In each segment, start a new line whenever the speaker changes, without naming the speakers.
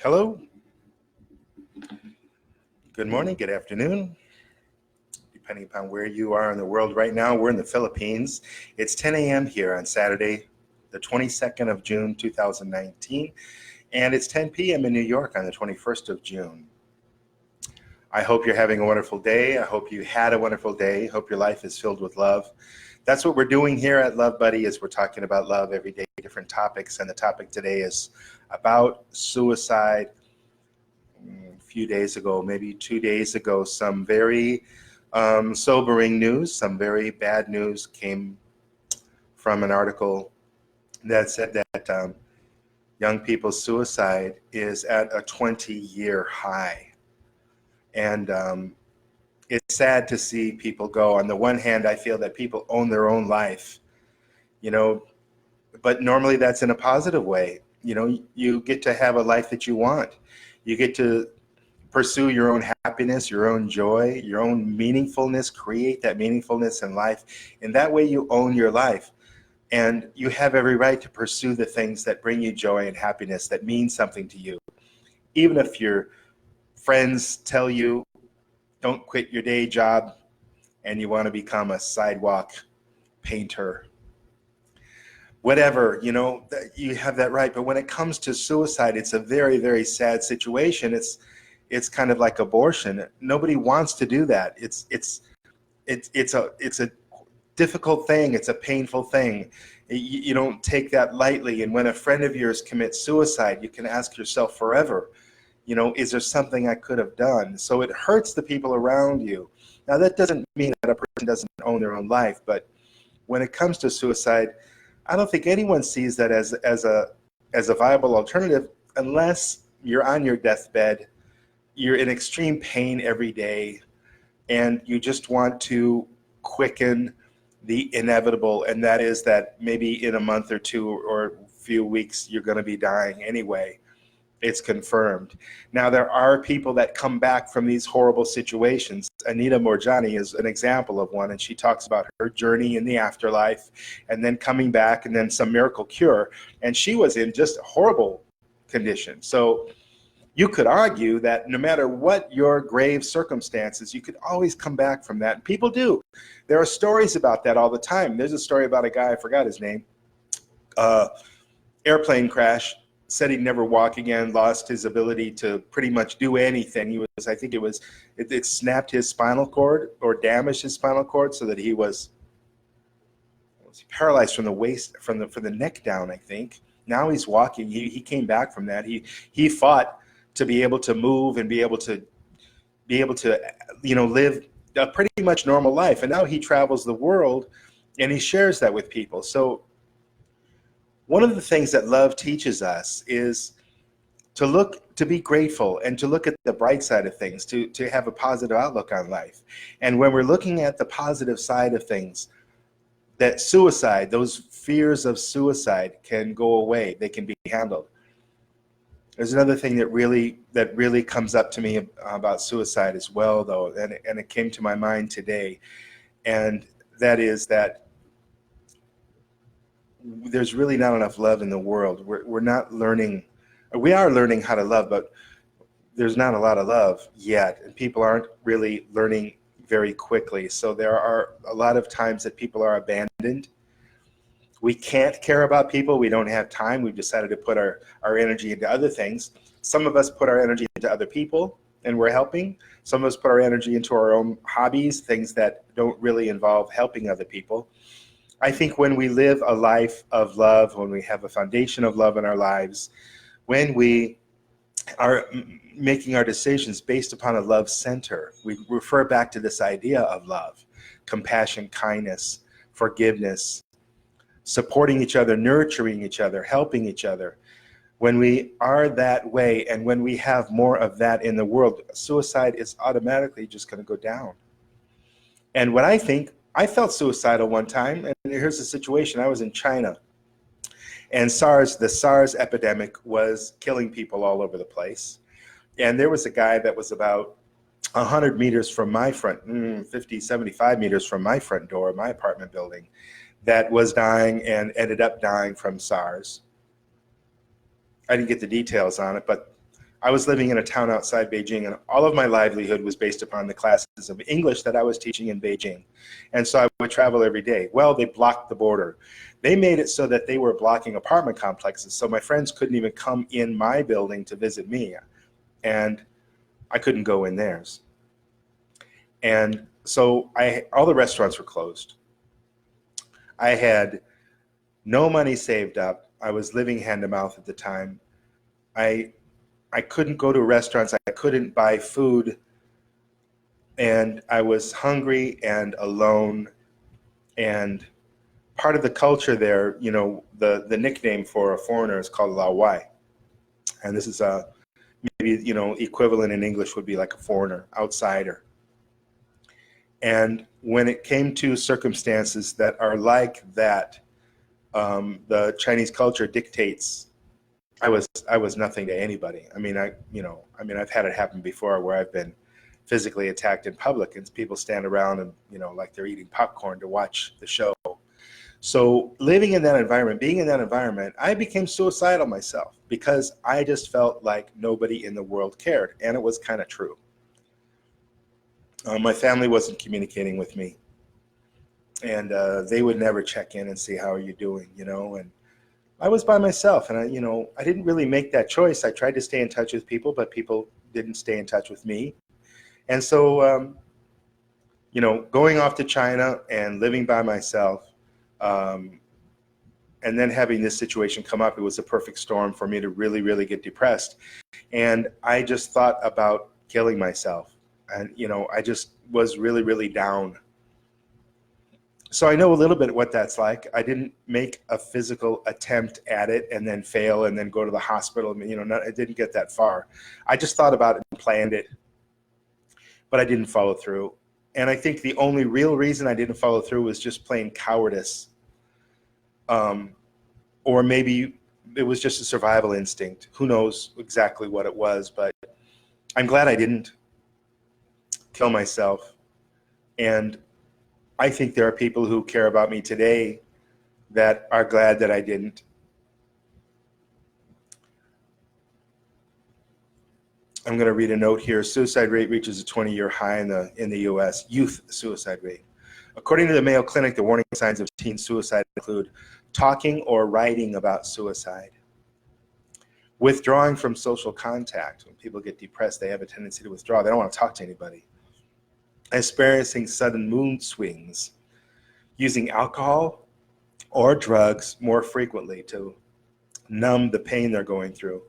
Hello, good morning, good afternoon, depending upon where you are in the world right now. We're in the Philippines. It's 10 a.m. here on Saturday, the 22nd of June, 2019, and it's 10 p.m. in New York on the 21st of June. I hope you're having a wonderful day. I hope you had a wonderful day. Hope your life is filled with love. That's what we're doing here at Love Buddy, is we're talking about love every day, different topics, and the topic today is about suicide. A few days ago, maybe 2 days ago, some very sobering news, some very bad news came from an article that said that young people's suicide is at a 20-year high. And it's sad to see people go. On the one hand, I feel that people own their own life, but normally that's in a positive way. You get to have a life that you want. You get to pursue your own happiness, your own joy, your own meaningfulness, create that meaningfulness in life. And that way you own your life. And you have every right to pursue the things that bring you joy and happiness, that mean something to you. Even if your friends tell you, don't quit your day job and you want to become a sidewalk painter. Whatever, you have that right. But when it comes to suicide, it's a very, very sad situation. It's kind of like abortion. Nobody wants to do that. It's a difficult thing. It's a painful thing. You don't take that lightly. And when a friend of yours commits suicide, you can ask yourself forever, is there something I could have done? So it hurts the people around you. Now, that doesn't mean that a person doesn't own their own life, but when it comes to suicide, I don't think anyone sees that as a viable alternative unless you're on your deathbed, you're in extreme pain every day, and you just want to quicken the inevitable, and that is that maybe in a month or two or a few weeks, you're going to be dying anyway. It's confirmed. Now, there are people that come back from these horrible situations. Anita Morjani is an example of one, and she talks about her journey in the afterlife and then coming back and then some miracle cure. And she was in just a horrible condition. So you could argue that no matter what your grave circumstances, you could always come back from that. And people do. There are stories about that all the time. There's a story about a guy, I forgot his name, airplane crash, said he'd never walk again, lost his ability to pretty much do anything. It snapped his spinal cord or damaged his spinal cord so that he was paralyzed from the waist, from the neck down, I think. Now he's walking. He came back from that. He fought to be able to move and be able to live a pretty much normal life. And now he travels the world and he shares that with people. So one of the things that love teaches us is to be grateful and to look at the bright side of things, to have a positive outlook on life. And when we're looking at the positive side of things, that suicide, those fears of suicide can go away. They can be handled. There's another thing that really comes up to me about suicide as well, though, and it came to my mind today, and that is that there's really not enough love in the world. We're not learning. We are learning how to love, but there's not a lot of love yet, and people aren't really learning very quickly. So there are a lot of times that people are abandoned. We can't care about people. We don't have time. We've decided to put our energy into other things. Some of us put our energy into other people, and we're helping. Some of us put our energy into our own hobbies, things that don't really involve helping other people. I think when we live a life of love, when we have a foundation of love in our lives, when we are making our decisions based upon a love center, we refer back to this idea of love, compassion, kindness, forgiveness, supporting each other, nurturing each other, helping each other. When we are that way and when we have more of that in the world, suicide is automatically just going to go down. And what I felt suicidal one time, and here's the situation. I was in China, and the SARS epidemic was killing people all over the place. And there was a guy that was about 100 meters from my front, 50, 75 meters from my front door, my apartment building, that was dying and ended up dying from SARS. I didn't get the details on it, but I was living in a town outside Beijing, and all of my livelihood was based upon the classes of English that I was teaching in Beijing. And so I would travel every day. Well, they blocked the border. They made it so that they were blocking apartment complexes, so my friends couldn't even come in my building to visit me, and I couldn't go in theirs. And so all the restaurants were closed. I had no money saved up. I was living hand to mouth at the time. I couldn't go to restaurants. I couldn't buy food. And I was hungry and alone. And part of the culture there, you know, the nickname for a foreigner is called Lao Wai. And this is maybe, you know, equivalent in English would be like a foreigner, outsider. And when it came to circumstances that are like that, the Chinese culture dictates. I was nothing to anybody. I mean, I've had it happen before where I've been physically attacked in public, and people stand around and, you know, like they're eating popcorn to watch the show. So living in that environment, being in that environment, I became suicidal myself because I just felt like nobody in the world cared, and it was kind of true. My family wasn't communicating with me, and they would never check in and see how are you doing, you know. And I was by myself, and I didn't really make that choice. I tried to stay in touch with people, but people didn't stay in touch with me. And so, going off to China and living by myself, and then having this situation come up, it was a perfect storm for me to really, really get depressed. And I just thought about killing myself. And, I just was really, really down. So I know a little bit what that's like. I didn't make a physical attempt at it and then fail and then go to the hospital. I didn't get that far. I just thought about it and planned it, but I didn't follow through. And I think the only real reason I didn't follow through was just plain cowardice. Or maybe it was just a survival instinct. Who knows exactly what it was, but I'm glad I didn't kill myself. And I think there are people who care about me today that are glad that I didn't. I'm going to read a note here. Suicide rate reaches a 20-year high in the U.S. Youth suicide rate. According to the Mayo Clinic, the warning signs of teen suicide include talking or writing about suicide, withdrawing from social contact. When people get depressed, they have a tendency to withdraw. They don't want to talk to anybody. Experiencing sudden mood swings, using alcohol or drugs more frequently to numb the pain they're going through,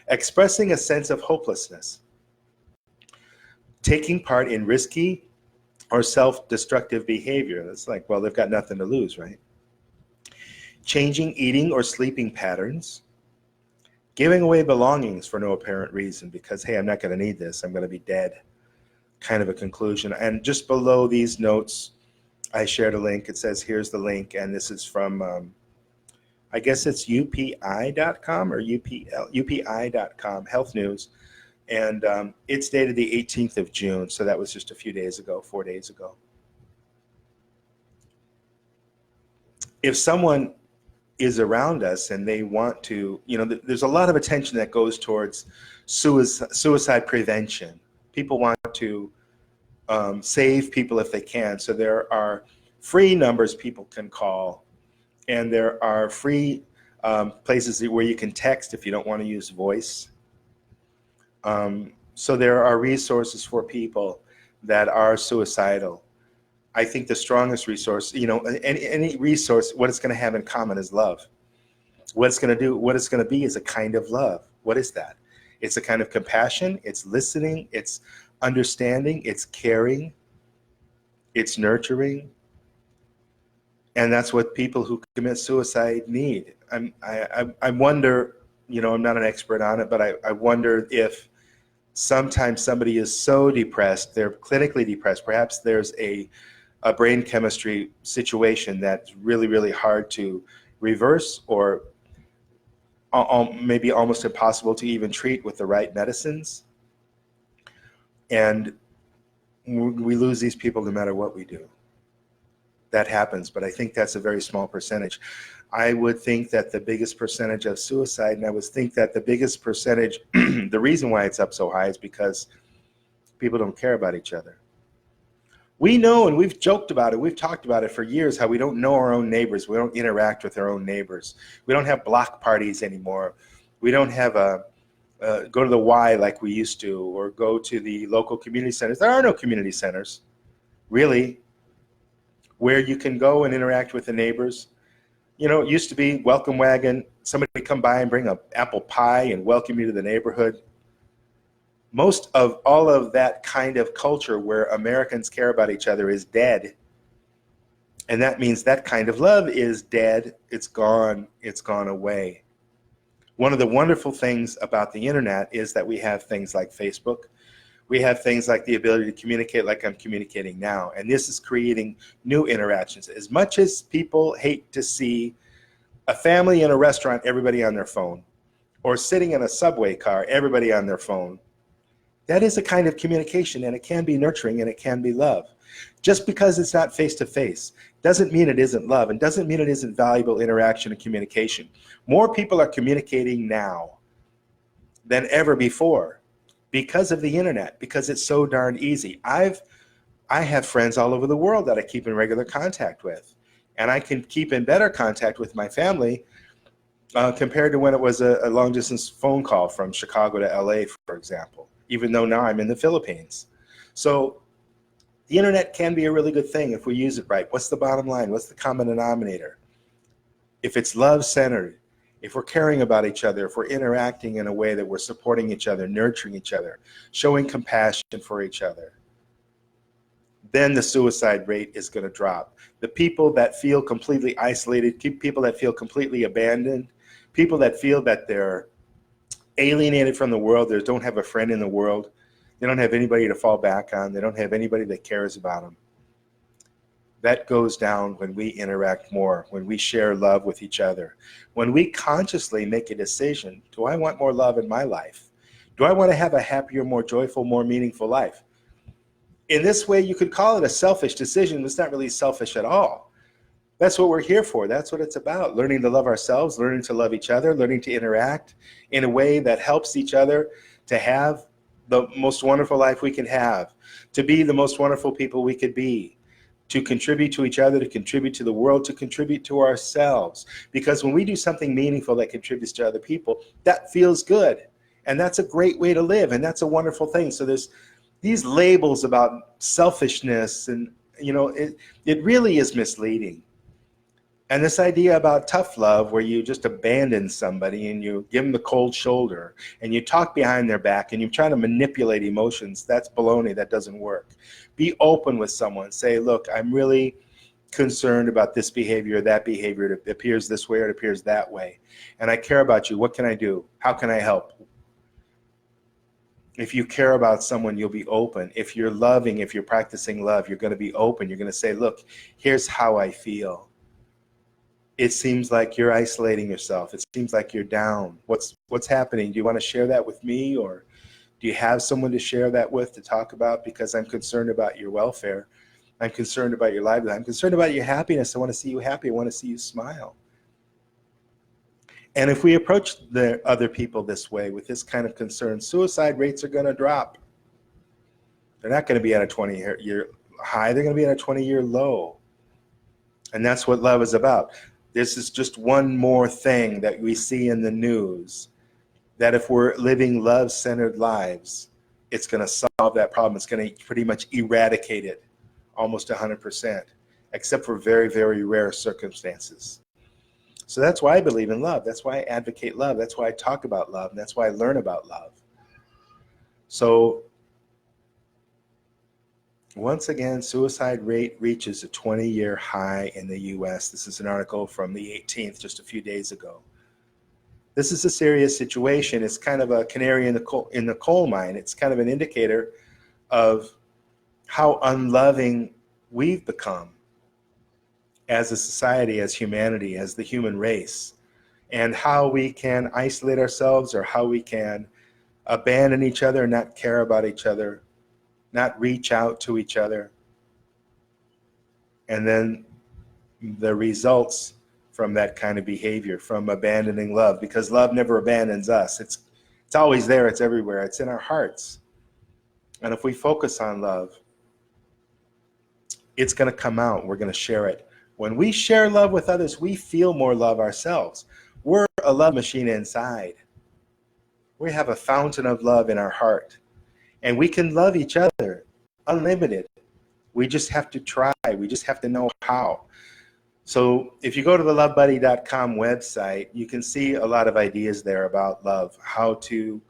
expressing a sense of hopelessness, taking part in risky or self-destructive behavior. That's like, well, they've got nothing to lose, right? Changing eating or sleeping patterns, giving away belongings for no apparent reason because, hey, I'm not going to need this, I'm going to be dead, kind of a conclusion. And just below these notes, I shared a link. It says, here's the link, and this is from, I guess it's UPI.com or UPI.com, Health News, and it's dated the 18th of June, so that was just a few days ago, 4 days ago. If someone is around us and they want to, there's a lot of attention that goes towards suicide prevention. People want to save people if they can. So there are free numbers people can call, and there are free places where you can text if you don't want to use voice. So there are resources for people that are suicidal. I think the strongest resource, any resource, what it's going to have in common is love. What it's going to be is a kind of love. What is that? It's a kind of compassion. It's listening. It's understanding. It's caring. It's nurturing. And that's what people who commit suicide need. I wonder, I'm not an expert on it, but I wonder if sometimes somebody is so depressed, they're clinically depressed, perhaps there's a brain chemistry situation that's really, really hard to reverse, or maybe almost impossible to even treat with the right medicines. And we lose these people no matter what we do. That happens, but I think that's a very small percentage. I would think that the biggest percentage of suicide, and I would think that the biggest percentage, the reason why it's up so high is because people don't care about each other. We know, and we've joked about it, we've talked about it for years, how we don't know our own neighbors. We don't interact with our own neighbors. We don't have block parties anymore. We don't have go to the Y like we used to, or go to the local community centers. There are no community centers, really, where you can go and interact with the neighbors. You know, it used to be welcome wagon, somebody would come by and bring an apple pie and welcome you to the neighborhood. Most of all of that kind of culture where Americans care about each other is dead. And that means that kind of love is dead. It's gone away. One of the wonderful things about the internet is that we have things like Facebook. We have things like the ability to communicate like I'm communicating now. And this is creating new interactions. As much as people hate to see a family in a restaurant, everybody on their phone, or sitting in a subway car, everybody on their phone, that is a kind of communication, and it can be nurturing and it can be love. Just because it's not face-to-face doesn't mean it isn't love, and doesn't mean it isn't valuable interaction and communication. More people are communicating now than ever before because of the internet, because it's so darn easy. I have friends all over the world that I keep in regular contact with, and I can keep in better contact with my family compared to when it was a long-distance phone call from Chicago to LA, for example, even though now I'm in the Philippines. So the internet can be a really good thing if we use it right. What's the bottom line? What's the common denominator? If it's love-centered, if we're caring about each other, if we're interacting in a way that we're supporting each other, nurturing each other, showing compassion for each other, then the suicide rate is going to drop. The people that feel completely isolated, people that feel completely abandoned, people that feel that they're alienated from the world, they don't have a friend in the world, they don't have anybody to fall back on, they don't have anybody that cares about them. That goes down when we interact more, when we share love with each other, when we consciously make a decision, do I want more love in my life? Do I want to have a happier, more joyful, more meaningful life? In this way, you could call it a selfish decision. It's not really selfish at all. That's what we're here for. That's what it's about. Learning to love ourselves, learning to love each other, learning to interact in a way that helps each other to have the most wonderful life we can have, to be the most wonderful people we could be, to contribute to each other, to contribute to the world, to contribute to ourselves. Because when we do something meaningful that contributes to other people, that feels good. And that's a great way to live. And that's a wonderful thing. So there's these labels about selfishness, and it really is misleading. And this idea about tough love, where you just abandon somebody and you give them the cold shoulder and you talk behind their back and you try to manipulate emotions, that's baloney. That doesn't work. Be open with someone. Say, look, I'm really concerned about this behavior or that behavior. It appears this way or it appears that way. And I care about you. What can I do? How can I help? If you care about someone, you'll be open. If you're loving, if you're practicing love, you're going to be open. You're going to say, look, here's how I feel. It seems like you're isolating yourself. It seems like you're down. What's happening? Do you want to share that with me? Or do you have someone to share that with, to talk about? Because I'm concerned about your welfare. I'm concerned about your livelihood. I'm concerned about your happiness. I want to see you happy. I want to see you smile. And if we approach the other people this way, with this kind of concern, suicide rates are going to drop. They're not going to be at a 20-year high. They're going to be at a 20-year low. And that's what love is about. This is just one more thing that we see in the news, that if we're living love-centered lives, it's going to solve that problem. It's going to pretty much eradicate it almost 100%, except for very, very rare circumstances. So that's why I believe in love. That's why I advocate love. That's why I talk about love. And that's why I learn about love. So once again, suicide rate reaches a 20-year high in the U.S. This is an article from the 18th, just a few days ago. This is a serious situation. It's kind of a canary in the coal mine. It's kind of an indicator of how unloving we've become as a society, as humanity, as the human race, and how we can isolate ourselves, or how we can abandon each other, not care about each other, not reach out to each other. And then the results from that kind of behavior, from abandoning love, because love never abandons us. It's always there. It's everywhere. It's in our hearts. And if we focus on love, it's going to come out. We're going to share it. When we share love with others, we feel more love ourselves. We're a love machine inside. We have a fountain of love in our heart. And we can love each other unlimited. We just have to try. We just have to know how. So if you go to the lovebuddy.com website, you can see a lot of ideas there about love, how to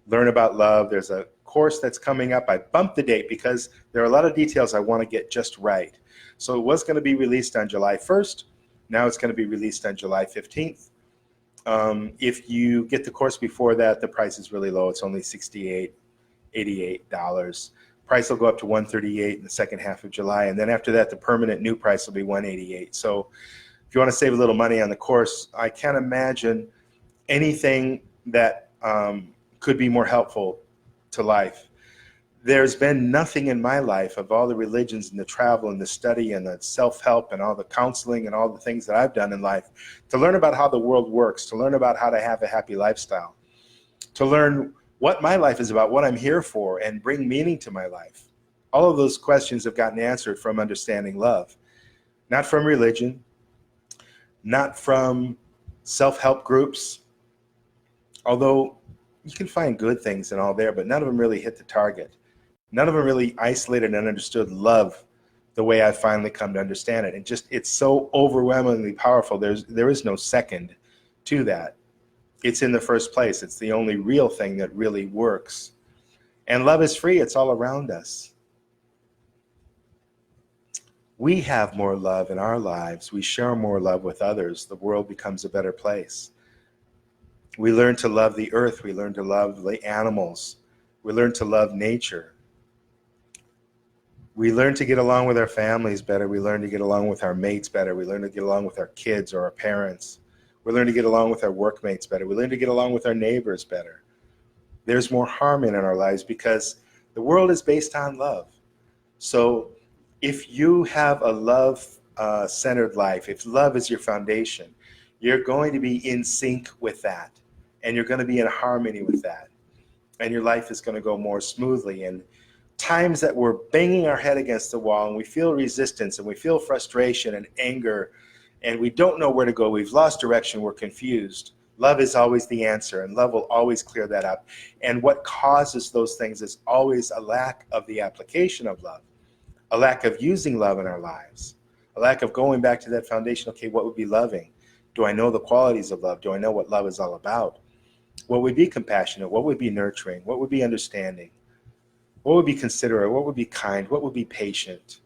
learn about love. There's a course that's coming up. I bumped the date because there are a lot of details I want to get just right. So it was going to be released on July 1st. Now it's going to be released on July 15th. If you get the course before that, the price is really low. It's only $68, $88. Price will go up to $138 in the second half of July. And then after that, the permanent new price will be $188. So if you want to save a little money on the course, I can't imagine anything that could be more helpful to life. There's been nothing in my life, of all the religions and the travel and the study and the self-help and all the counseling and all the things that I've done in life, to learn about how the world works, to learn about how to have a happy lifestyle, to learn what my life is about, what I'm here for, and bring meaning to my life. All of those questions have gotten answered from understanding love, not from religion, not from self-help groups, although you can find good things and all there, but none of them really hit the target. None of them really isolated and understood love the way I've finally come to understand it. And just, it's so overwhelmingly powerful. There is no second to that. It's in the first place. It's the only real thing that really works. And love is free. It's all around us. We have more love in our lives. We share more love with others. The world becomes a better place. We learn to love the earth. We learn to love the animals. We learn to love nature. We learn to get along with our families better. We learn to get along with our mates better. We learn to get along with our kids or our parents. We learn to get along with our workmates better. We learn to get along with our neighbors better. There's more harmony in our lives because the world is based on love. So if you have a love-centered life, if love is your foundation, you're going to be in sync with that. And you're going to be in harmony with that. And your life is going to go more smoothly. And times that we're banging our head against the wall and we feel resistance and we feel frustration and anger and we don't know where to go, we've lost direction, we're confused, love is always the answer, and love will always clear that up. And what causes those things is always a lack of the application of love, a lack of using love in our lives, a lack of going back to that foundation. Okay, what would be loving? Do I know the qualities of love? Do I know what love is all about? What would be compassionate? What would be nurturing? What would be understanding? What would be considerate? What would be kind? What would be patient?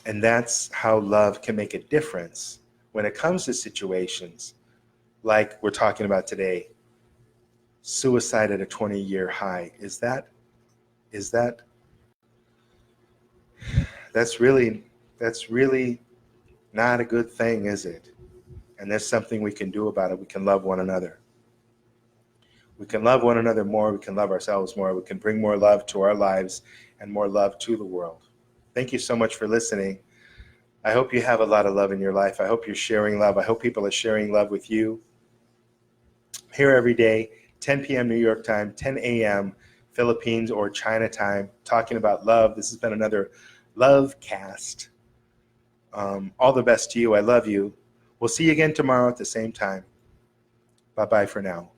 And that's how love can make a difference when it comes to situations like we're talking about today. Suicide at a 20-year high. That's really not a good thing, is it? And there's something we can do about it. We can love one another. We can love one another more. We can love ourselves more. We can bring more love to our lives and more love to the world. Thank you so much for listening. I hope you have a lot of love in your life. I hope you're sharing love. I hope people are sharing love with you. Here every day, 10 p.m. New York time, 10 a.m. Philippines or China time, talking about love. This has been another LoveCast. All the best to you. I love you. We'll see you again tomorrow at the same time. Bye-bye for now.